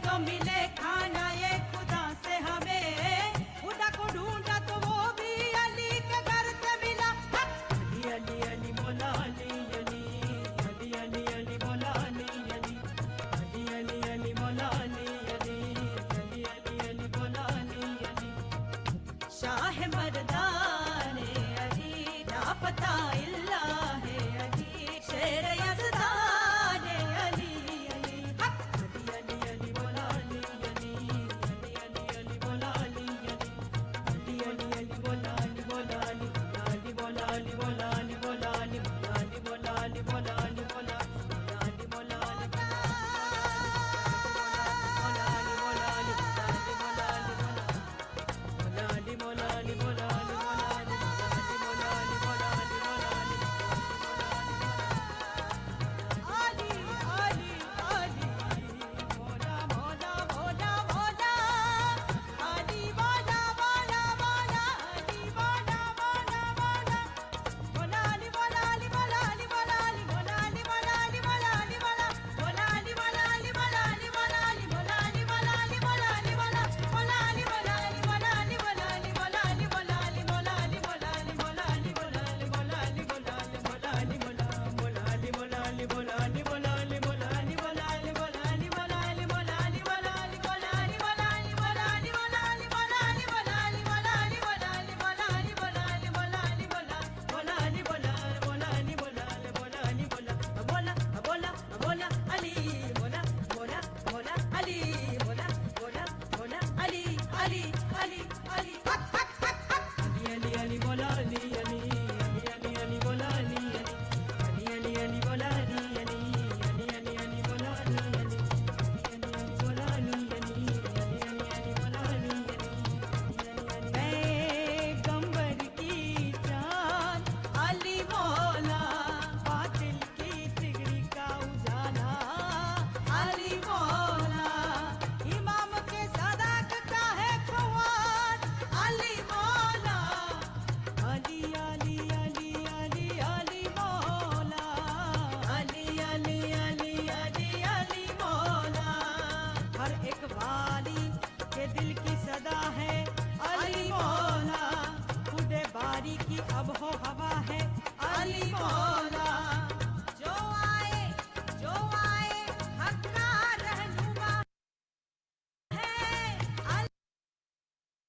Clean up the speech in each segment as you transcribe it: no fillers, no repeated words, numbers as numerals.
तो मिले खाना ये खुदा से हमें, खुदा को ढूंढा तो वो भी अली के घर से मिला। अली अली अली मौला अली अली, अली अली अली मौला अली अली, अली अली अली मौला अली अली, अली अली अली मौला अली अली। शाह मर्दाने अली ना पता इल्ला है अली, शेर यज़दाने अली अली। अली अली अली मौला अली अली, अली अली अली मौला अली अली, अली अली अली मौला अली मौला अली, अली मौला अली मौला अली मौला अली, अली मौला अली मौला अली मौला अली मौला अली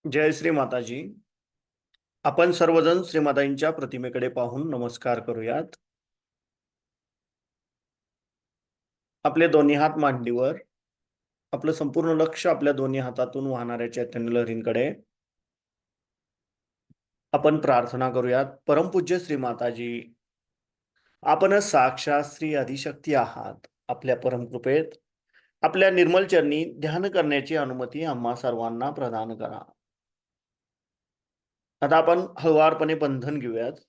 जय श्री माताजी। आपण सर्वजण श्रीमाताजींच्या प्रतिमेकडे पाहून नमस्कार करूयात। आपले दोन्ही हात मांडीवर, आपलं संपूर्ण लक्ष आपल्या दोन्ही हातातून वाहणाऱ्या चैतन्य लहरींकडे आपण प्रार्थना करूयात। परमपूज्य श्री माताजी, आपण साक्षात श्री आदिशक्ती आहात। आपल्या परमकृपेत आपल्या निर्मल चरणी ध्यान करण्याची अनुमती आम्हा सर्वांना प्रदान करा। आता आपण हळुवारपणे बंधन घेऊयात।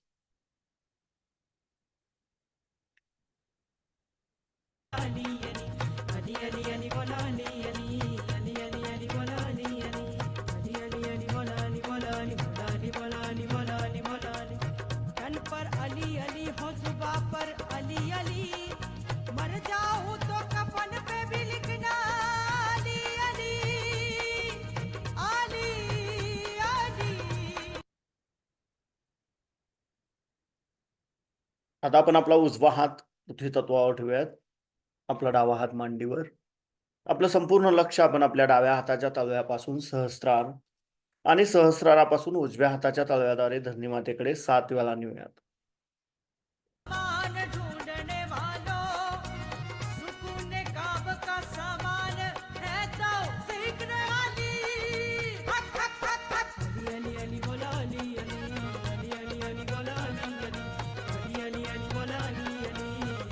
तन पर अली अली हो, जुबां पर अली अली, मर जाऊं तो कफन पे भी लिखना अली अली, अली अली। आता आपण आपला उजवा हात पृथ्वी तत्वावर ठेवूयात, आपला डावा हात मांडीवर। आपलं संपूर्ण लक्ष आपण आपल्या डाव्या हाताच्या तळव्यापासून सहस्त्रार आणि सहस्रारापासून उजव्या हाताच्या तळव्याद्वारे धरणीमातेकडे 7 वेळा नेऊयात। मान ढूंढने वालों, सुकून काब का सामान है तो सीखने वाली। हक हक हक हक। अली अली मौला अली अली, अली अली अली मौला अली अली, अली अली अली मौला अली अली,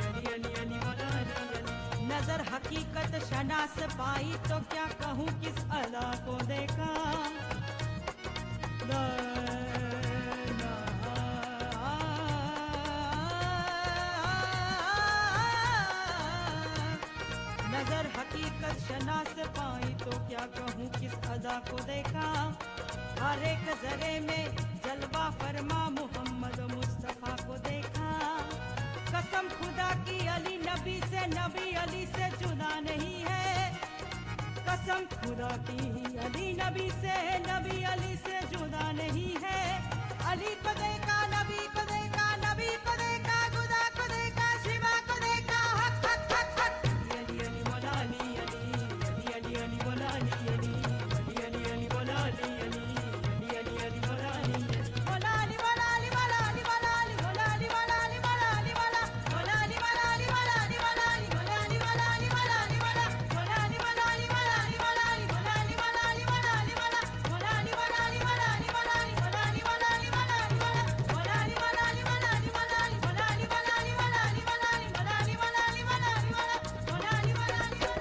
अली अली अली मौला अली अली। नजर हकीकत शनास पाई तो क्या कहूँ किस अदा को देखा। नजर हकीकत शनास पाई तो क्या कहूँ किस अदा को देखा। हर एक जरे में जलवा फरमा मोहम्मद मुस्तफा को देखा। कसम खुदा की अली नबी से, नबी अली से जुदा नहीं है। कसम खुदा की अली नबी से, नबी अली से जुदा नहीं है। अली को देखा, नबी को देखा, नबी को देखा, खुदा को देखा, शिवा को देखा, हक हक हक हक। अली अली मौला अली, अली अली अली अली मौला अली, अली अली अली अली मौला अली, अली अली अली अली मौला अली, मौला अली मौला अली मौला अली मौला अली मौला अली मौला अली मौला अली मौला मौला अली मौला अली मौला अली मौला अली मौला अली मौला अली मौला अली मौला मौला अली मौला अली मौला अली मौला अली मौला अली मौला अली मौला अली मौला मौला अली मौला अली मौला अली मौला अली मौला अली मौला अली मौला अली मौला मौला अली मौला अली मौला अली मौला अली मौला अली मौला अली मौला अली मौला अली मौला अली मौला अली मौला अली मौला मौला अली मौला अली मौला।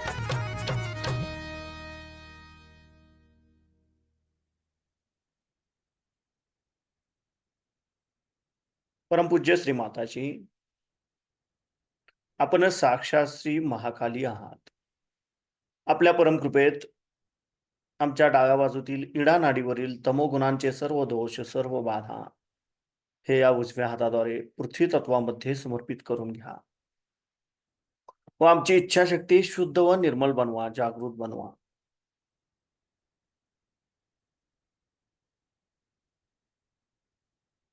परमपूज्य श्री माताजी, आपण साक्षात श्री महाकाली आहात. आपल्या परमकृपेत आमच्या डाव्या बाजूतील इडा नाडीवरील तमोगुणांचे सर्व दोष, सर्व बाधा हे या उजव्या हाताद्वारे पृथ्वी तत्वामध्ये समर्पित करून घ्या व आमची इच्छाशक्ती शुद्ध व निर्मल बनवा, जागृत बनवा.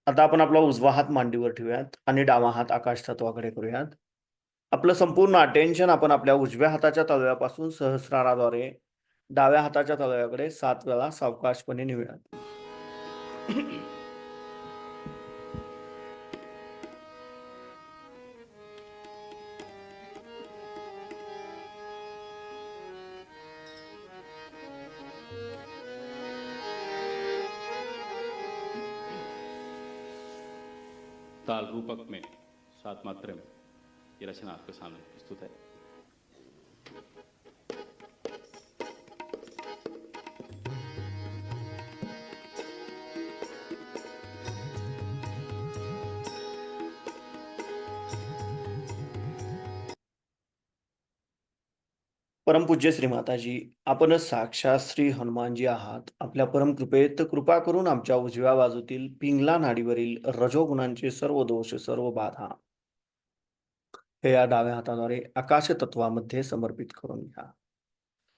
आता आपण आपला उजवा हात मांडीवर ठेवूयात आणि डावा हात आकाश तत्वाकडे करूयात. आपलं संपूर्ण अटेन्शन आपण आपल्या उजव्या हाताच्या तळव्यापासून सहस्राराद्वारे डाव्या हाताच्या तळव्याकडे 7 वेळा सावकाशपणे नेऊयात. ताल रूपक में 7 मात्रे में ये रचना आपके सामने प्रस्तुत है. परमपूज्य श्री माताजी, आपण साक्षात श्री हनुमानजी आहात. आपल्या परमकृपेत कृपा करून आमच्या उजव्या बाजूतील पिंगला नाडीवरील रजोगुणांचे सर्व दोष, सर्व बाधा हे या डाव्या हाताद्वारे आकाश तत्वामध्ये समर्पित करून घ्या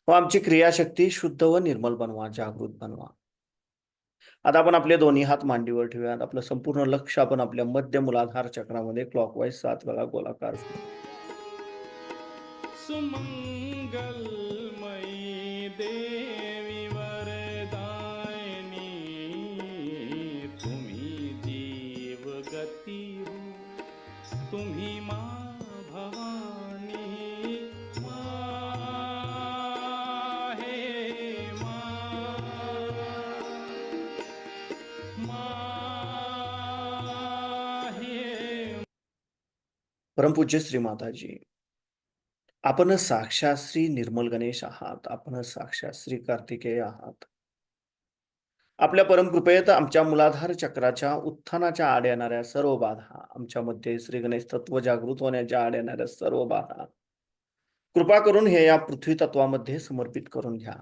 व आमची क्रियाशक्ती शुद्ध व निर्मल बनवा, जागृत बनवा. आता आपण आपले दोन्ही हात मांडीवर ठेवूयात. आपलं संपूर्ण लक्ष आपण आपल्या मध्य मूलाधार चक्रामध्ये क्लॉकवाईज 7 वेळा गोलाकार फिरवू. सुमंगलमयी देवी वरदायिनी, तुम्ही जीव गती हो, तुम्ही माँ भवानी, माँ हे माँ, माँ हे. परमपूज्य श्री माताजी, आपण साक्षात श्री निर्मल गणेश आहात. आपण साक्षात श्री कार्तिकेय आहात. आपल्या परमकृपेत आमच्या मूलाधार चक्राच्या उत्थानाच्या आड येणाऱ्या सर्व बाधा, आमच्यामध्ये श्री गणेश तत्व जागृत होण्याच्या आड येणाऱ्या सर्व बाधा कृपा करून हे या पृथ्वी तत्वामध्ये समर्पित करून घ्या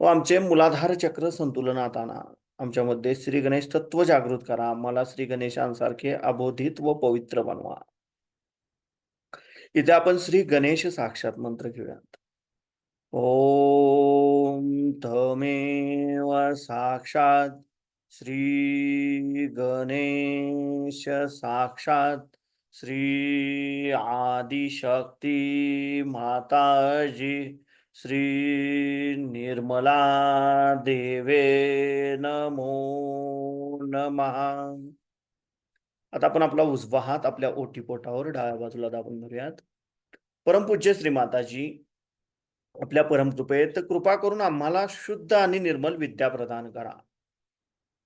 व आमचे मूलाधार चक्र संतुलनात आणा. आमच्यामध्ये श्री गणेश तत्व जागृत करा. मला श्री गणेशांसारखे अबोधित व पवित्र बनवा. इथे आपण श्री गणेश साक्षात मंत्र घेऊयात. ओम तमेव साक्षात श्री गणेश साक्षात श्री आदिशक्ती माताजी श्री निर्मला देवे नमो नमः. आता आपण आपला उजवा हात आपल्या ओटीपोटावर डाव्या बाजूला दाबून धरूयात. परमपूज्य श्री माताजी, आपल्या परमकृपेत कृपा करून आम्हाला शुद्ध आणि निर्मल विद्या प्रदान करा.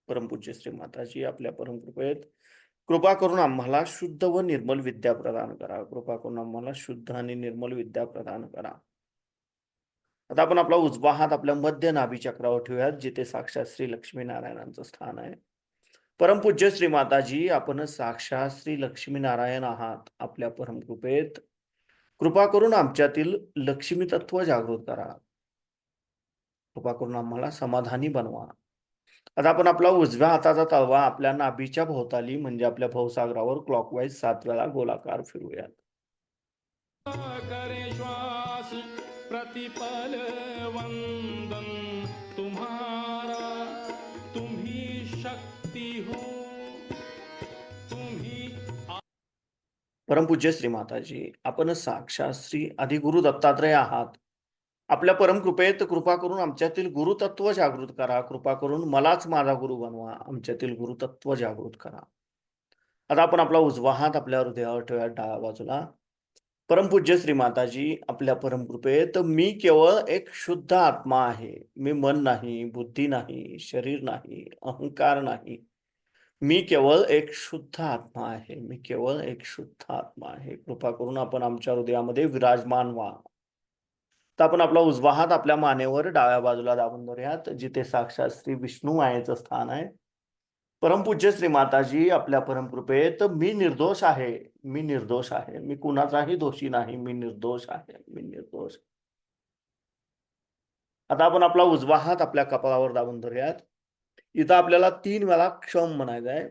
परमपूज्य श्री माताजी, आपल्या परमकृपेत कृपा करून आम्हाला शुद्ध व निर्मल विद्या प्रदान करा. कृपा करून आम्हाला शुद्ध आणि निर्मल विद्या प्रदान करा. आता आपण आपला उजवा हात आपल्या मध्य नाभी चक्रावर ठेवूयात, जिथे साक्षात श्री लक्ष्मी नारायणांचं स्थान आहे. परमपूज्य श्री माताजी, आपण साक्षात श्री लक्ष्मी नारायण आहात. आपल्या परमकृपेत कृपा करून आमच्यातील लक्ष्मी तत्व जागृत करा. कृपा करून आम्हाला समाधानी बनवा. आता आपण आपला उजव्या हाताचा तळवा आपल्या नाभीच्या भोवताली म्हणजे आपल्या भवसागरावर क्लॉकवाईज 7 वेळा गोलाकार फिरवूयात. करे श्वास प्रतिपल वंदन तुम्हारा, तुम्ही शक्ति हो, तुम्ही परमपूज्य श्री माताजी, आपण साक्षात श्री आदिगुरु दत्तात्रय आहात. आपल्या परमकृपेत कृपा करून आमच्यातील गुरुतत्व जागृत करा. कृपा करून मलाच माझा गुरु बनवा. आमच्यातील गुरुतत्व जागृत करा. आता आपण आपला उजवा हात आपल्या हृदयावर ठेवूया, डाव्या बाजूला. परमपूज्य श्री माताजी, आपल्या परमकृपेत मी केवळ एक शुद्ध आत्मा आहे. मी मन नाही, बुद्धी नाही, शरीर नाही, अहंकार नाही. मी केवळ एक शुद्ध आत्मा आहे. मी केवळ एक शुद्ध आत्मा आहे. कृपा करून आपण आमच्या हृदयामध्ये विराजमान व्हा. तर आपण आपला उजवा हात आपल्या मानेवर डाव्या बाजूला दाबून धरूयात, जिथे साक्षात श्री विष्णू मायेचं स्थान आहे. परमपूज्य श्री माताजी, आपल्या परमकृपेत मी निर्दोष आहे. मी निर्दोष आहे. मी कुणाचाही दोषी नाही. मी निर्दोष आहे. मी निर्दोष. आता आपण आपला उजवा हात आपल्या कपाळावर दाबून धरूयात. इथं आपल्याला 3 वेळा क्षम म्हणायचं आहे.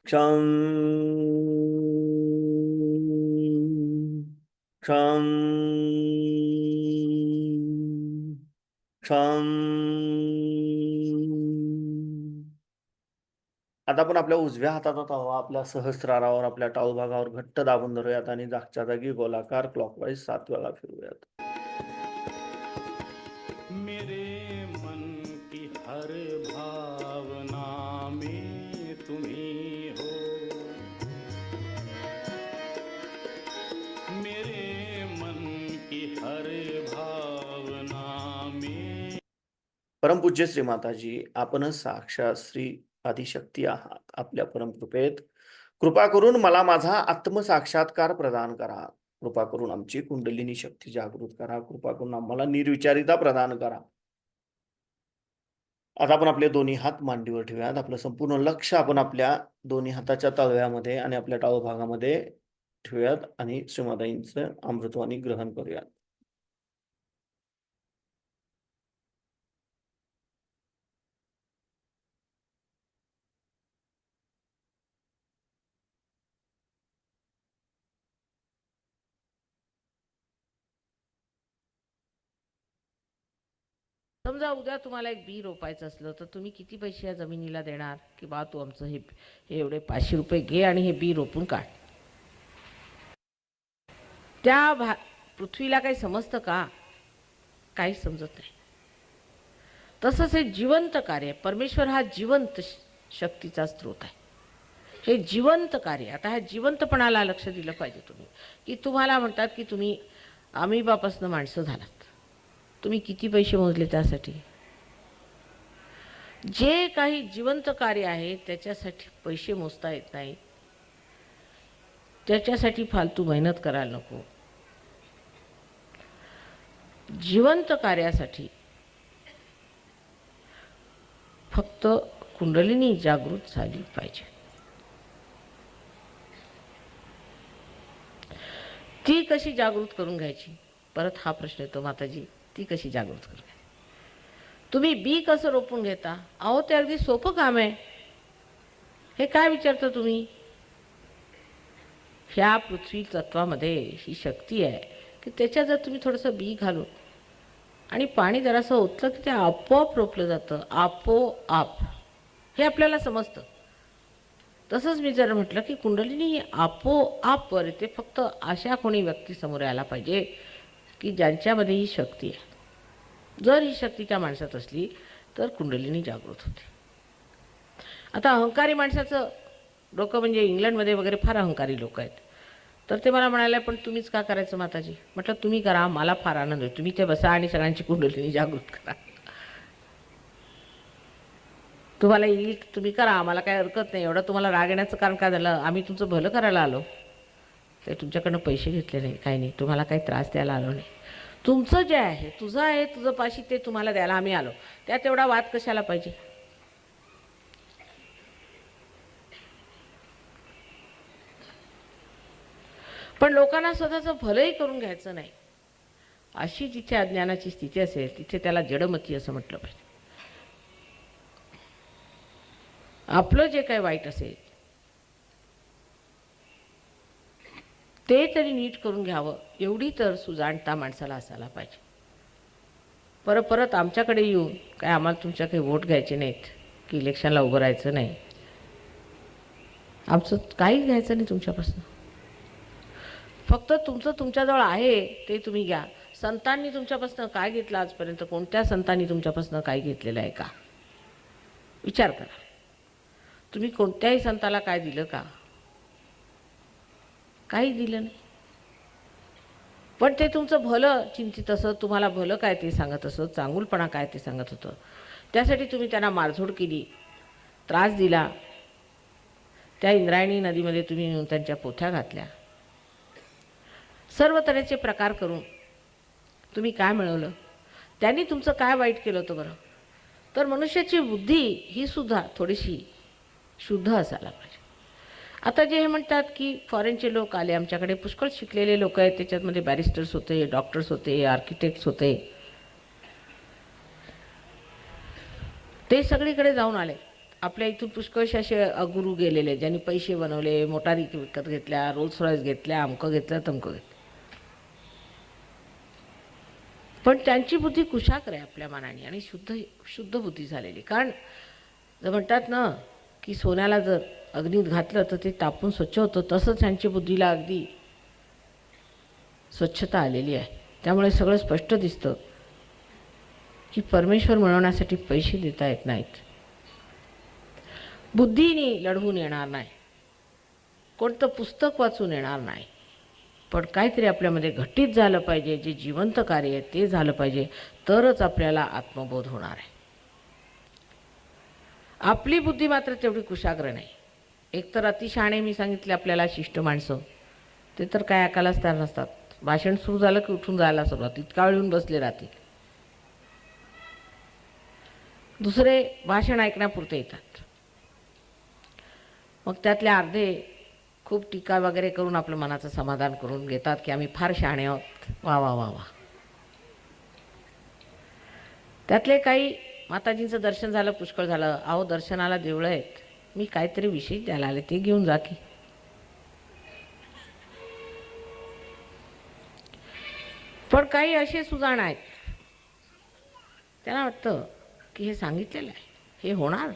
क्षम, क्षम, क्षम. आता आपण आपल्या उजव्या हाताचा तळवा आपल्या सहस्रारावर, आपल्या टाळू भागावर घट्ट दाबून धरूयात आणि जागच्या जागी गोलाकार क्लॉकवाईज 7 वेळा फिरवूयात. मेरे मन की हर भावना में तुम्ही हो, मेरे मन की हर भावना में. परमपूज्य श्री माताजी, आपण साक्षात श्री आदिशक्ती आहात. आपल्या परमकृपेत कृपा करून मला माझा आत्मसाक्षात्कार प्रदान करा. कृपा करून आमची कुंडलिनी शक्ती जागृत करा. कृपा करून आम्हाला निर्विचारिता प्रदान करा. आता आपण आपले दोन्ही हात मांडीवर ठेवूयात. आपलं संपूर्ण लक्ष आपण आपल्या दोन्ही हाताच्या तळव्यामध्ये आणि आपल्या टाळू भागामध्ये ठेवूयात आणि श्रीमाताईंचं अमृतवाणी ग्रहण करूयात. समजा उद्या तुम्हाला एक बी रोपायचं असलं तर तुम्ही किती पैसे या जमिनीला देणार की बा तू आमचं हे एवढे 500 रुपये घे आणि हे बी रोपून काढ. त्या पृथ्वीला काही समजतं का? काहीच समजत नाही. तसंच हे जिवंत कार्य, परमेश्वर हा जिवंत शक्तीचा स्रोत आहे. हे जिवंत कार्य, आता ह्या जिवंतपणाला लक्ष दिलं पाहिजे तुम्ही. की तुम्हाला म्हणतात की तुम्ही अमिबापासून माणसं झालात, तुम्ही किती पैसे मोजले त्यासाठी? जे काही जिवंत कार्य आहे त्याच्यासाठी पैसे मोजता येत नाही. त्याच्यासाठी फालतू मेहनत करायला नको. जिवंत कार्यासाठी फक्त कुंडलिनी जागृत झाली पाहिजे. ती कशी जागृत करून घ्यायची? परत हा प्रश्न येतो माताजी, ती कशी जागृत करू? तुम्ही बी कसं रोपून घेता? अहो ते अगदी सोपं काम आहे. हे काय विचारता तुम्ही? ह्या पृथ्वी तत्वामध्ये ही शक्ती आहे की त्याच्यात जर तुम्ही थोडंसं बी घालून आणि पाणी जरासं ओतलं की ते आपोआप रोपलं जातं. आपोआप. हे आपल्याला समजतं. तसंच मी जर म्हटलं की कुंडलिनी आपोआप वर येते. फक्त अशा कोणी व्यक्ती समोर यायला पाहिजे की ज्यांच्यामध्ये ही शक्ती आहे. जर ही शक्ती त्या माणसात असली तर कुंडलिनी जागृत होते. आता अहंकारी माणसाचं डोकं म्हणजे इंग्लंडमध्ये वगैरे फार अहंकारी लोक आहेत. तर ते मला म्हणाले पण तुम्हीच का करायचं माताजी? म्हटलं तुम्ही करा, मला फार आनंद होईल. तुम्ही ते बसा आणि सगळ्यांची कुंडलिनी जागृत करा. तुम्हाला येईल तुम्ही करा, आम्हाला काही हरकत नाही. एवढं तुम्हाला राग येण्याचं कारण काय झालं? आम्ही तुमचं भलं करायला आलो. ते तुमच्याकडनं पैसे घेतले नाही, काही नाही. तुम्हाला काही त्रास द्यायला आलो नाही. तुमचं जे आहे, तुझं आहे, तुझं पाशी ते तुम्हाला द्यायला आम्ही आलो. त्यात एवढा वाद कशाला पाहिजे? पण लोकांना स्वतःचं भलंही करून घ्यायचं नाही. अशी जिथे अज्ञानाची स्थिती असेल तिथे त्याला जडमती असं म्हटलं पाहिजे. आपलं जे काही वाईट असेल ते तरी नीट करून घ्यावं एवढी तर सुजाणता माणसाला असायला पाहिजे. परत आमच्याकडे येऊन काय आम्हाला तुमच्या काही वोट घ्यायचे नाहीत की इलेक्शनला उभं राहायचं नाही, आमचं काहीच घ्यायचं नाही तुमच्यापासून. फक्त तुमचं तुमच्याजवळ आहे ते तुम्ही घ्या. संतांनी तुमच्यापासून काय घेतलं आजपर्यंत? कोणत्या संतांनी तुमच्यापासून काय घेतलेलं आहे का? विचार करा. तुम्ही कोणत्याही संताला काय दिलं का? काही दिलं नाही. पण ते तुमचं भलं चिंतित असत, तुम्हाला भलं काय ते सांगत असत, चांगुलपणा काय ते सांगत होतं. त्यासाठी तुम्ही त्यांना मारझोड केली, त्रास दिला. त्या इंद्रायणी नदीमध्ये तुम्ही नेऊन त्यांच्या पोथ्या घातल्या. सर्व तऱ्हेचे प्रकार करून तुम्ही काय मिळवलं? त्यांनी तुमचं काय वाईट केलं होतं बरं? तर मनुष्याची बुद्धी ही सुद्धा थोडीशी शुद्ध असायला पाहिजे. आता जे हे म्हणतात की फॉरेनचे लोक आले आमच्याकडे, पुष्कळ शिकलेले लोक आहेत, त्याच्यामध्ये बॅरिस्टर्स होते, डॉक्टर्स होते, आर्किटेक्ट्स होते, ते सगळीकडे जाऊन आले. आपल्या इथून पुष्कळसे असे गुरु गेलेले ज्यांनी पैसे बनवले, मोटारी विकत घेतल्या, रोल्स रॉयस घेतल्या, अमकं घेतलं तमकं घेतलं. पण त्यांची बुद्धी कुशाग्र आहे आपल्या मनाने आणि शुद्ध बुद्धी झालेली. कारण जर म्हणतात ना की सोन्याला जर अग्नीत घातलं तर ते तापून स्वच्छ होतं, तसंच त्यांच्या बुद्धीला अगदी स्वच्छता आलेली आहे. त्यामुळे सगळं स्पष्ट दिसतं की परमेश्वर मिळवण्यासाठी पैसे देता येत नाहीत, बुद्धीने लढवून येणार नाही, कोणतं पुस्तक वाचून येणार नाही, पण काहीतरी आपल्यामध्ये घटित झालं पाहिजे. जे जिवंत कार्य आहे ते झालं पाहिजे, तरच आपल्याला आत्मबोध होणार आहे. आपली बुद्धी मात्र तेवढी कुशाग्र नाही. एकतर अतिशहाणे मी सांगितले आपल्याला शिष्ट माणसं, ते तर काय ऐकायलाच तयार नसतात. भाषण सुरू झालं की उठून जायला सुरुवात, इतका वेळ येऊन बसले राहतील. दुसरे भाषण ऐकण्यापुरते येतात. मग त्यातले अर्धे खूप टीका वगैरे करून आपलं मनाचं समाधान करून घेतात की आम्ही फार शहाणे आहोत, वा वा वा वा. त्यातले काही माताजींचं दर्शन झालं, पुष्कळ झालं. अहो दर्शनाला देवळं आहेत, मी काहीतरी विशेष द्यायला आले ते घेऊन जा की. पण काही असे सुजाण आहेत त्यांना वाटतं की हे सांगितलेलं आहे, हे होणार,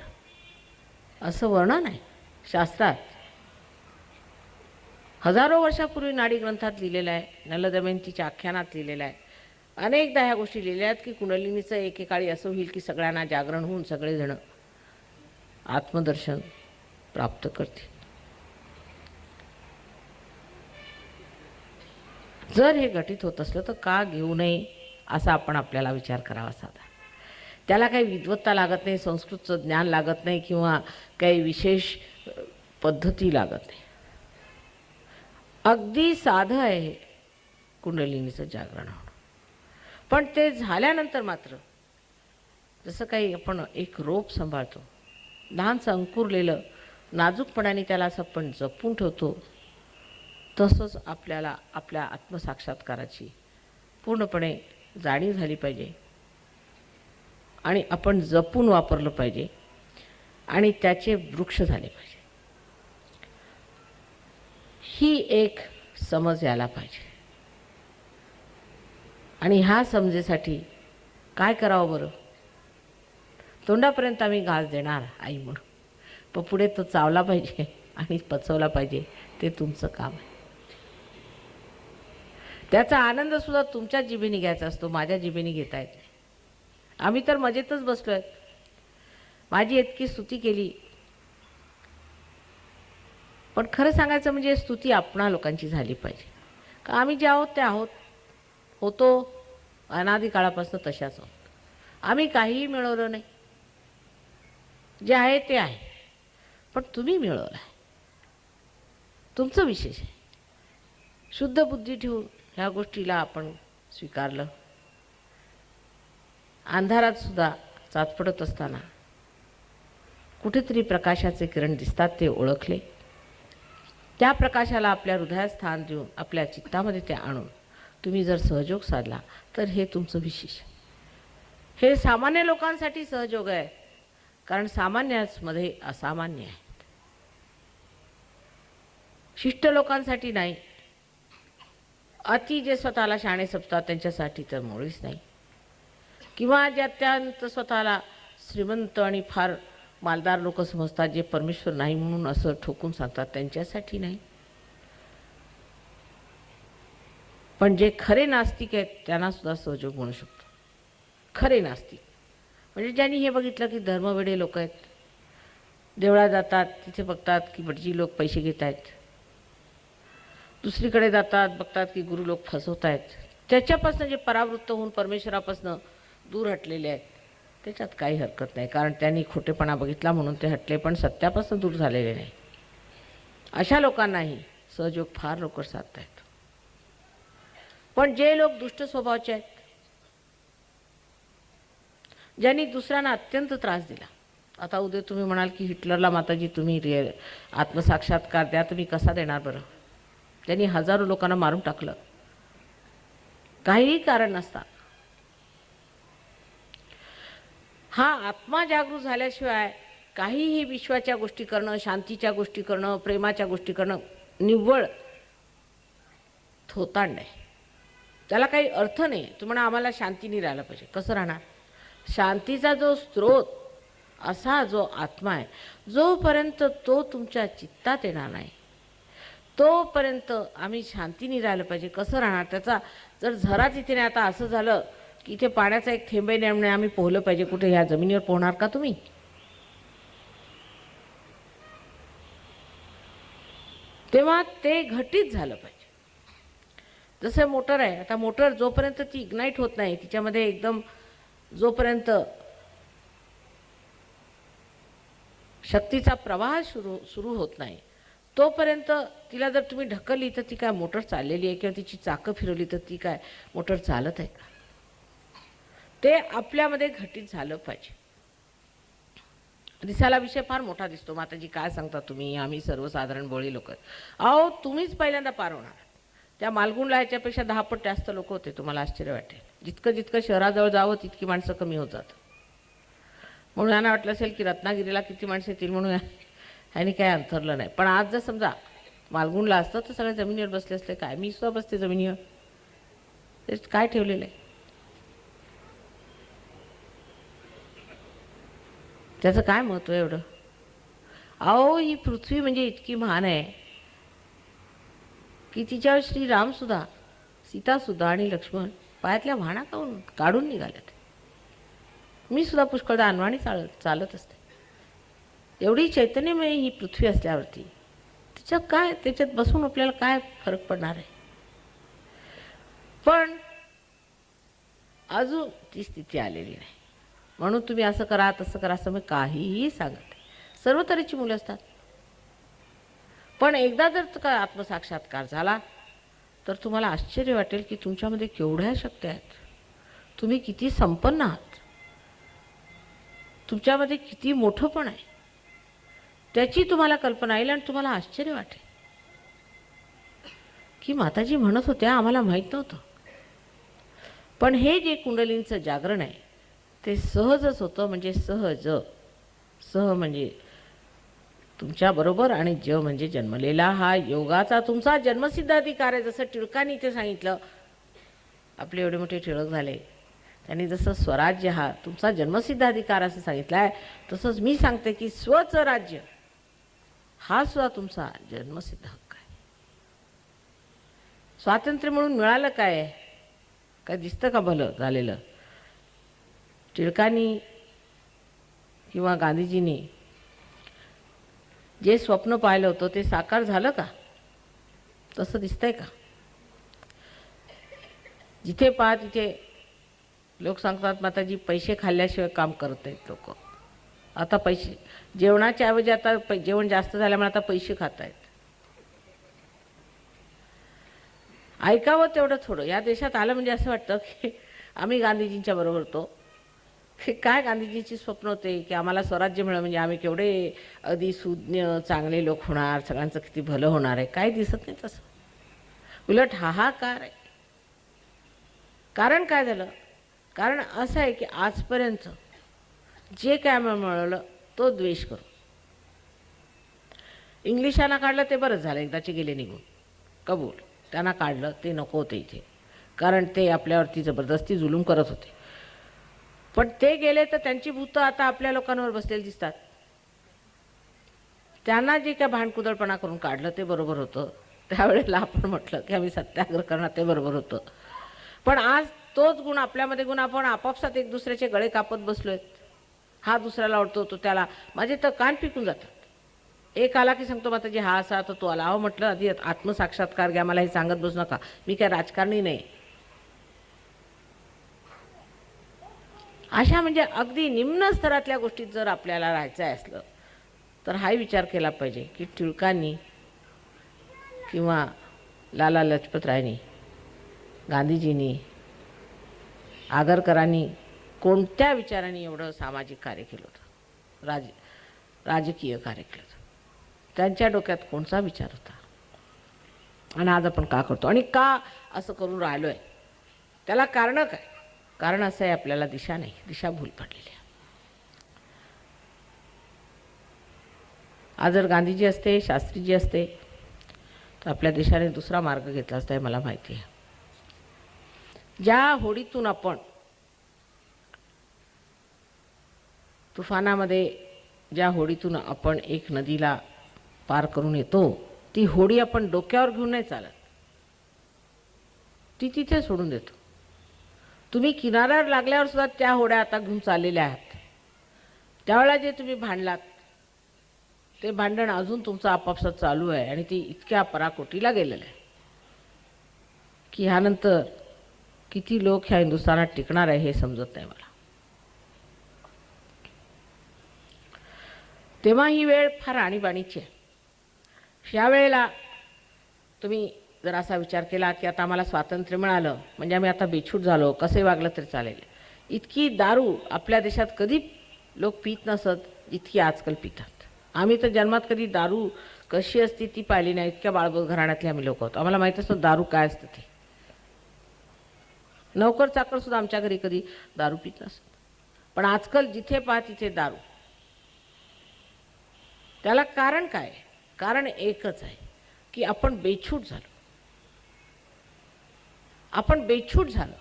असं वर्णन आहे शास्त्रात. हजारो वर्षापूर्वी नाडी ग्रंथात लिहिलेलं आहे, नलदमयंतीच्या आख्यानात लिहिलेलं आहे. अनेकदा ह्या गोष्टी लिहिल्या आहेत की कुंडलिनीचं एकेकाळी असं होईल की सगळ्यांना जागरण होऊन सगळेजण आत्मदर्शन प्राप्त करतील. जर हे घटित होत असलं तर का घेऊ नये असा आपण आपल्याला विचार करावा. साधा त्याला काही विद्वत्ता लागत नाही, संस्कृतचं ज्ञान लागत नाही किंवा काही विशेष पद्धती लागत नाही. अगदी साधं आहे कुंडलिनीचं जागरण होणं. पण ते झाल्यानंतर मात्र जसं काही आपण एक रोप सांभाळतो, लहानसं अंकुरलेलं, नाजूकपणाने त्याला असं आपण जपून ठेवतो, तसंच आपल्याला आपल्या आत्मसाक्षात्काराची पूर्णपणे जाणीव झाली पाहिजे आणि आपण जपून वापरलं पाहिजे आणि त्याचे वृक्ष झाले पाहिजे. ही एक समज यायला पाहिजे. आणि ह्या समजेसाठी काय करावं बरं? तोंडापर्यंत आम्ही घास देणार आई म्हणून, पण पुढे तो चावला पाहिजे आणि पचवला पाहिजे, ते तुमचं काम आहे. त्याचा आनंद सुद्धा तुमच्या जिभेने घ्यायचा असतो, माझ्या जिभेने घेता येत नाही. आम्ही तर मजेतच बसलोय. माझी इतकी स्तुती केली, पण खरं सांगायचं म्हणजे स्तुती आपणा लोकांची झाली पाहिजे. का आम्ही जे आहोत ते आहोत, होतो अनादी काळापासून तशाच आहोत. आम्ही काहीही मिळवलं नाही, जे आहे ते आहे. पण तुम्ही मिळवलं आहे, तुमचं विशेष आहे. शुद्ध बुद्धी ठेवून ह्या गोष्टीला आपण स्वीकारलं. अंधारात सुद्धा चाचपडत असताना कुठेतरी प्रकाशाचे किरण दिसतात, ते ओळखले. त्या प्रकाशाला आपल्या हृदयात स्थान देऊन आपल्या चित्तामध्ये ते आणून तुम्ही जर सहयोग साधला तर हे तुमचं विशेष. हे सामान्य लोकांसाठी सहयोग आहे, कारण सामान्यामध्ये असामान्य आहेत. शिष्ट लोकांसाठी नाही, अति जे स्वतःला शहाणे समजतात त्यांच्यासाठी तर मुळीच नाही, किंवा जे अत्यंत स्वतःला श्रीमंत आणि फार मालदार लोक समजतात, जे परमेश्वर नाही म्हणून असं ठोकून सांगतात, त्यांच्यासाठी नाही. पण जे खरे नास्तिक आहेत त्यांना सुद्धा सहयोग म्हणू शकतो. खरे नास्तिक म्हणजे ज्यांनी हे बघितलं की धर्मवेडे लोक आहेत, देवळात जातात तिथे बघतात की भटजी लोक पैसे घेत आहेत, दुसरीकडे जातात बघतात की गुरु लोक फसवत आहेत, त्याच्यापासून जे परावृत्त होऊन परमेश्वरापासून दूर हटलेले आहेत, त्याच्यात काही हरकत नाही, कारण त्यांनी खोटेपणा बघितला म्हणून ते हटले, पण सत्यापासून दूर झालेले नाही. अशा लोकांनाही सहयोग फार लवकर साधता येतो. पण जे लोक दुष्ट स्वभावाचे आहेत, ज्यांनी दुसऱ्यांना अत्यंत त्रास दिला, आता उद्या तुम्ही म्हणाल की हिटलरला माताजी तुम्ही आत्मसाक्षात्कार द्या, तुम्ही कसा देणार बरं? त्यांनी हजारो लोकांना मारून टाकलं, काहीही कारण नसता. हा आत्मा जागृत झाल्याशिवाय काहीही विश्वाच्या गोष्टी करणं, शांतीच्या गोष्टी करणं, प्रेमाच्या गोष्टी करणं निव्वळ थोतांड आहे, त्याला काही अर्थ नाही. तुम्हाला आम्हाला शांतीने राहायला पाहिजे, कसं राहणार? शांतीचा जो स्रोत असा जो आत्मा आहे, जोपर्यंत तो तुमच्या चित्तात येणार नाही तोपर्यंत आम्ही शांतीने राहायला पाहिजे. कसं राहणार? त्याचा जर झरा तिथे नाही, आता असं झालं की इथे पाण्याचा एक थेंबही नाही आम्ही पोहलं पाहिजे, कुठे ह्या जमिनीवर पोहणार का तुम्ही? तेव्हा ते घटित झालं पाहिजे. जसं मोटर आहे, आता मोटर जोपर्यंत ती इग्नाईट होत नाही, तिच्यामध्ये एकदम जोपर्यंत शक्तीचा प्रवाह सुरू होत नाही तोपर्यंत तिला जर तुम्ही ढकलली तर ती काय मोटर चाललेली आहे, किंवा तिची चाकं फिरवली तर ती काय मोटर चालत आहे का? ते आपल्यामध्ये घटित झालं पाहिजे. दिसायला विषय फार मोठा दिसतो, माताजी काय सांगता तुम्ही, आम्ही सर्वसाधारण बोळी लोक. अहो तुम्हीच पहिल्यांदा पार होणार. त्या मालगुणला ह्याच्यापेक्षा 10 पट जास्त लोक होते, तुम्हाला आश्चर्य वाटेल. जितकं जितकं शहराजवळ जावं तितकी माणसं कमी होत जातात. म्हणून यांना वाटलं असेल की रत्नागिरीला किती माणसं येतील म्हणून ह्यानी काय अंतरलं नाही. पण आज जर समजा मालगुणला असतं तर सगळ्या जमिनीवर बसले असते. काय मी सुद्धा बसते जमिनीवर, ते काय ठेवलेलं आहे त्याचं काय महत्त्व आहे एवढं? अहो ही पृथ्वी म्हणजे इतकी महान आहे की तिच्यावर श्रीरामसुद्धा, सीतासुद्धा आणि लक्ष्मण पायातल्या वाहना काढून निघाल्यात. मी सुद्धा पुष्कळदा अनवाणी चालत असते. एवढी चैतन्यमय ही पृथ्वी असल्यावरती त्याच्यात बसून आपल्याला काय फरक पडणार आहे? पण अजून ती स्थिती आलेली नाही. म्हणून तुम्ही असं करा तसं करा असं मी काहीही सांगत नाही. सर्व तऱ्हेची मुलं असतात. पण एकदा जर का आत्मसाक्षात्कार झाला तर तुम्हाला आश्चर्य वाटेल की तुमच्यामध्ये केवढ्या शक्ती आहेत, तुम्ही किती संपन्न आहात, तुमच्यामध्ये किती मोठंपण आहे त्याची तुम्हाला कल्पना येईल. आणि तुम्हाला आश्चर्य वाटेल की माताजी म्हणत होत्या आम्हाला माहीत नव्हतं. पण हे जे कुंडलींचं जागरण आहे ते सहजच होतं. म्हणजे सह म्हणजे तुमच्याबरोबर, आणि ज म्हणजे जन्मलेला. हा योगाचा तुमचा जन्मसिद्ध अधिकार आहे. जसं टिळकांनी इथे सांगितलं, आपले एवढे मोठे टिळक झाले, त्यांनी जसं स्वराज्य हा तुमचा जन्मसिद्ध अधिकार असं सांगितलं आहे, तसंच मी सांगते की स्वचं राज्य हा सुद्धा तुमचा जन्मसिद्ध हक्क आहे. स्वातंत्र्य म्हणून मिळालं काय दिसतं का भलं झालेलं? टिळकांनी किंवा गांधीजींनी जे स्वप्न पाहिलं होतं ते साकार झालं का? तसं दिसतंय का? जिथे पहा तिथे लोक सांगतात माताजी पैसे खाल्ल्याशिवाय काम करत आहेत लोक. आता पैसे जेवणाच्या ऐवजी आता जेवण जास्त झाल्यामुळे आता पैसे खात आहेत. ऐकावं तेवढं थोडं. या देशात आलं म्हणजे असं वाटतं की आम्ही गांधीजींच्या बरोबर होतो. हे काय गांधीजींची स्वप्न होते की आम्हाला स्वराज्य मिळालं म्हणजे आम्ही केवढे अगदी सुज्ञ चांगले लोक होणार, सगळ्यांचं किती भलं होणार आहे. काही दिसत नाही तसं. उलट हाहाकार आहे. कारण काय झालं? कारण असं आहे की आजपर्यंत जे काय मिळवलं तो द्वेष करू. इंग्लिशांना काढलं ते बरंच झालं, एकदाचे गेले निघून, कबूल. त्यांना काढलं, ते नको होते इथे, कारण ते आपल्यावरती जबरदस्ती जुलूम करत होते. पण ते गेले तर त्यांची भूतं आता आपल्या लोकांवर बसलेली दिसतात. त्यांना जे काय भांडकुदळपणा करून काढलं ते बरोबर होतं. त्यावेळेला आपण म्हटलं की आम्ही सत्याग्रह करणार, ते बरोबर होतं. पण आज तोच गुण आपल्यामध्ये गुण आपण आपापसात एक दुसऱ्याचे गळे कापत बसलोय. हा दुसऱ्याला आवडतो, तो त्याला. माझे तर कान पिकून जातात. एक आला की सांगतो माताजी हा असा, तर तो आला. अहो म्हटलं आधी आत्मसाक्षात्कार घ्या, मला हे सांगत बसू नका, मी काय राजकारणी नाही. अशा म्हणजे अगदी निम्न स्तरातल्या गोष्टीत जर आपल्याला राहायचं असलं तर हाही विचार केला पाहिजे की टिळकांनी किंवा लाला लजपतरायांनी, गांधीजींनी, आगरकरांनी कोणत्या विचारांनी एवढं सामाजिक कार्य केलं होतं, राजकीय कार्य केलं होतं. त्यांच्या डोक्यात कोणता विचार होता आणि आज आपण का करतो आणि का असं करून राहिलो आहे? त्याला कारण काय? कारण असं आहे, आपल्याला दिशा नाही, दिशाभूल पडलेली आहे. आज जर गांधीजी असते, शास्त्रीजी असते, तर आपल्या देशाने दुसरा मार्ग घेतला असता हे मला माहिती आहे. ज्या होडीतून आपण तुफानामध्ये, ज्या होडीतून आपण एक नदीला पार करून येतो, ती होडी आपण डोक्यावर घेऊन नाही चालत, ती तिथे सोडून देतो. तुम्ही किनाऱ्यावर लागल्यावर सुद्धा त्या होड्या आता घेऊन चाललेल्या आहात. त्यावेळेला जे तुम्ही भांडलात ते भांडण अजून तुमचं आपापसात चालू आहे आणि ती इतक्या पराकोटीला गेलेलं आहे की ह्यानंतर किती लोक ह्या हिंदुस्थानात टिकणार आहे हे समजत नाही मला. तेव्हा ही वेळ फार आणीबाणीची आहे. ह्या वेळेला तुम्ही जर असा विचार केला की आता आम्हाला स्वातंत्र्य मिळालं म्हणजे आम्ही आता बेछूट झालो, कसे वागलं तरी चालेल. इतकी दारू आपल्या देशात कधी लोक पित नसत इतकी आजकाल पितात. आम्ही तर जन्मात कधी दारू कशी असते ती पाहिली नाही. इतक्या बाळबोध घराण्यातले आम्ही लोक होतो, आम्हाला माहीत असतं दारू काय असतं ते. नोकर चाकर सुद्धा आमच्या घरी कधी दारू पित नसत. पण आजकाल जिथे पहा तिथे दारू. त्याला कारण काय? कारण एकच आहे की आपण बेछूट झालो. आपण बेछूट झालो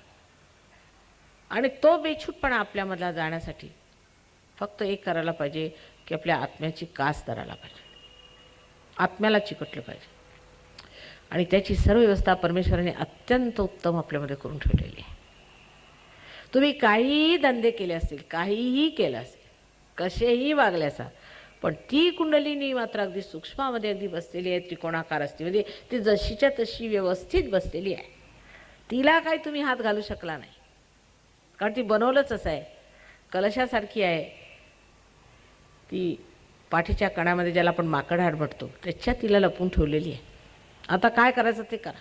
आणि तो बेछूटपणा आपल्यामधला जाण्यासाठी फक्त एक करायला पाहिजे की आपल्या आत्म्याची कास धरायला पाहिजे, आत्म्याला चिकटलं पाहिजे. आणि त्याची सर्व व्यवस्था परमेश्वराने अत्यंत उत्तम आपल्यामध्ये करून ठेवलेली आहे. तुम्ही काहीही धंदे केले असतील, काहीही केलं असेल, कसेही वागले असा, पण ती कुंडलिनी मात्र अगदी सूक्ष्मामध्ये अगदी बसलेली आहे, त्रिकोणाकार असते, म्हणजे ती जशीच्या तशी व्यवस्थित बसलेली आहे. तिला काही तुम्ही हात घालू शकला नाही, कारण ती बनवलंच असं आहे, कलशासारखी आहे. ती पाठीच्या कणामध्ये ज्याला आपण माकड हाड म्हणतो त्याच्यात तिला लपून ठेवलेली आहे. आता काय करायचं ते करा.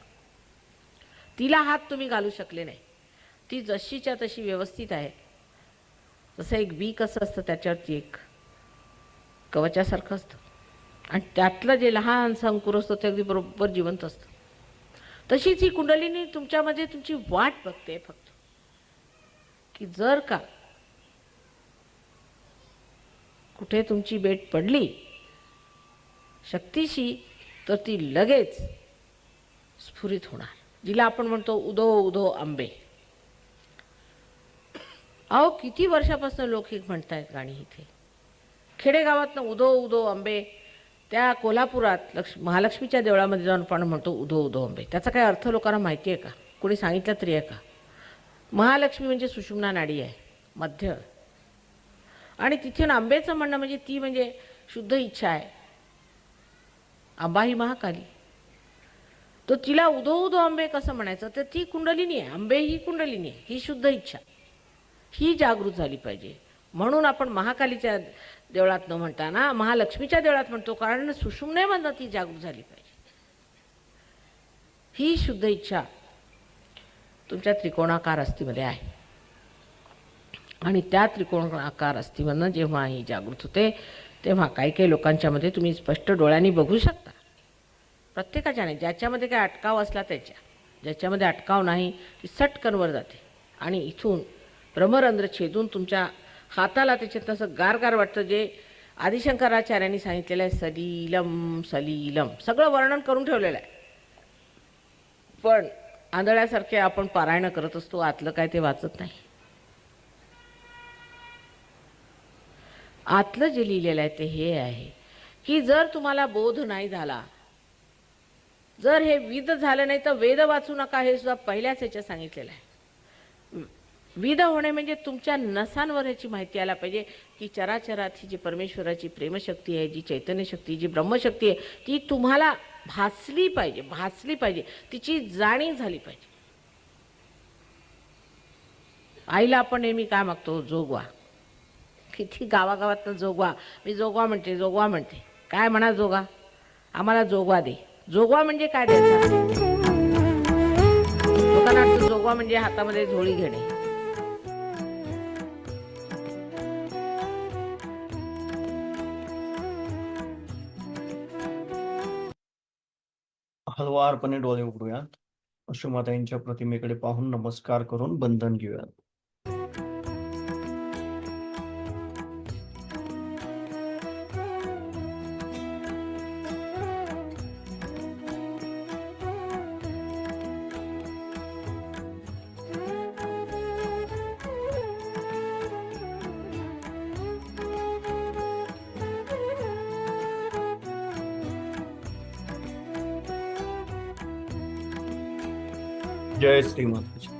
तिला हात तुम्ही घालू शकले नाही. ती जशीच्या तशी व्यवस्थित आहे. जसं एक बी कसं असतं त्याच्यावरती एक कवचासारखं असतं आणि त्यातलं जे लहानसं अंकुर असतं ते अगदी बरोबर जिवंत असतं. तशीच ही कुंडलिनी तुमच्यामध्ये तुमची वाट बघते फक्त की जर का कुठे तुमची बेट पडली शक्तीशी तर ती लगेच स्फुरित होणार. जिला आपण म्हणतो उदो उदो आंबे. अहो किती वर्षापासून लोक हे म्हणतायत गाणी. इथे खेडेगावातनं उदो उदो आंबे. त्या कोल्हापुरात महालक्ष्मीच्या देवळामध्ये जाऊन आपण म्हणतो उदो उदो आंबे. त्याचा काय अर्थ लोकांना माहिती आहे का? कोणी सांगितलं तरी आहे का? महालक्ष्मी म्हणजे सुषुम्ना नाडी आहे, मध्य. आणि तिथून आंबेचं म्हणणं म्हणजे ती म्हणजे शुद्ध इच्छा आहे. आंबा ही महाकाली. तो तिला उदो उदो आंबे कसं म्हणायचं? तर ती कुंडलिनी आहे, आंबे ही कुंडलिनी आहे, ही शुद्ध इच्छा, ही जागृत झाली पाहिजे. म्हणून आपण महाकालीच्या देवळात न म्हणताना महालक्ष्मीच्या देवळात म्हणतो, कारण सुषुम्नेमधनं ती जागृत झाली पाहिजे. ही शुद्ध इच्छा तुमच्या त्रिकोणाकार अस्थिमध्ये आहे आणि त्या त्रिकोणाकार अस्थिमधनं जेव्हा ही जागृत होते तेव्हा काही काही लोकांच्यामध्ये तुम्ही स्पष्ट डोळ्यांनी बघू शकता. प्रत्येकाच्या नाही, ज्याच्यामध्ये काय अटकाव असला त्याच्या, ज्याच्यामध्ये अटकाव नाही ती सटकन वर जाते आणि इथून ब्रह्मरंध्र छेदून तुमच्या हाताला त्याच्यात असं गारगार वाटतं. जे आदिशंकराचार्यांनी सांगितलेलं आहे सलीलम सलीलम, सगळं वर्णन करून ठेवलेलं आहे. पण आंधळ्यासारखे आपण पारायण करत असतो, आतलं काय ते वाचत नाही. आतलं जे लिहिलेलं आहे ते हे आहे की जर तुम्हाला बोध नाही झाला, जर हे विद झालं नाही तर वेद वाचू नका, हे सुद्धा पहिल्याच ह्याच्यात सांगितलेलं आहे. विद होणे म्हणजे तुमच्या नसांवर ह्याची माहिती यायला पाहिजे की चराचरात ही जी परमेश्वराची प्रेमशक्ती आहे, जी चैतन्य शक्ती, जी ब्रह्मशक्ती आहे, ती तुम्हाला भासली पाहिजे, तिची जाणीव झाली पाहिजे. आईला आपण नेहमी काय मागतो? जोगवा. किती गावागावातनं जोगवा, मी जोगवा म्हणते. काय म्हणा जोगा? आम्हाला जोगवा दे. जोगवा म्हणजे काय द्यायचा? लोकांना वाटतं जोगवा म्हणजे हातामध्ये झोळी घेणे. हळुवारपणे डोळे उघडूयात. अश्वमाताईंच्या प्रतिमेकडे पाहून नमस्कार करून बंधन घेऊयात. जय श्री माताजी.